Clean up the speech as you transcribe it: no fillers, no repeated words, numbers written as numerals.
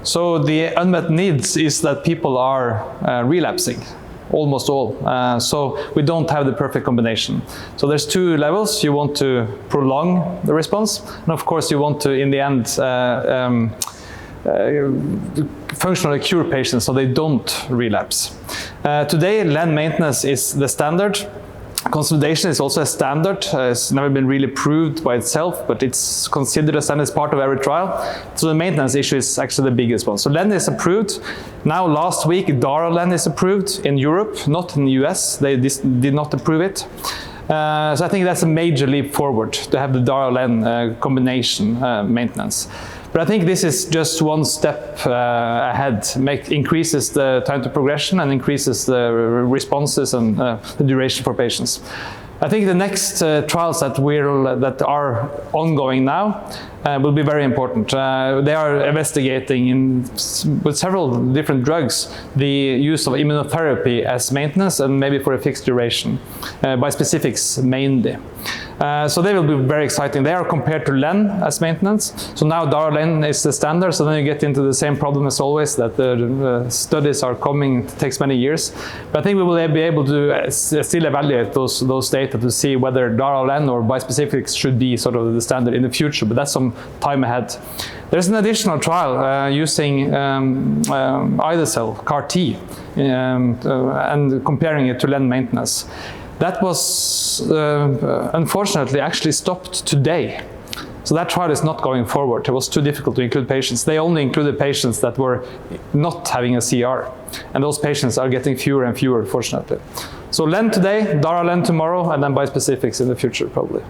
So the unmet needs is that people are relapsing, almost all. So we don't have the perfect combination. So there's two levels. You want to prolong the response, and of course you want to, in the end, functionally cure patients so they don't relapse. Today, Len maintenance is the standard. Consolidation is also a standard. It's never been really proved by itself, but it's considered a standard as part of every trial. So the maintenance issue is actually the biggest one. So Len is approved. Now last week, Len is approved in Europe, not in the US. They did not approve it. So I think that's a major leap forward to have the Len combination maintenance. But I think this is just one step ahead, increases the time to progression and increases the responses and the duration for patients. I think the next trials that are ongoing now will be very important. They are investigating with several different drugs the use of immunotherapy as maintenance and maybe for a fixed duration, bispecifics mainly. So they will be very exciting. They are compared to Len as maintenance. So now Len is the standard, so then you get into the same problem as always, that the studies are coming, it takes many years. But I think we will be able to still evaluate those data to see whether Len or bispecifics should be sort of the standard in the future, but that's some time ahead. There's an additional trial using ide-cel, CAR-T, and comparing it to Len maintenance. That was unfortunately actually stopped today. So that trial is not going forward. It was too difficult to include patients. They only included patients that were not having a CR. And those patients are getting fewer and fewer, fortunately. So Len today, Len tomorrow, and then bispecifics in the future, probably.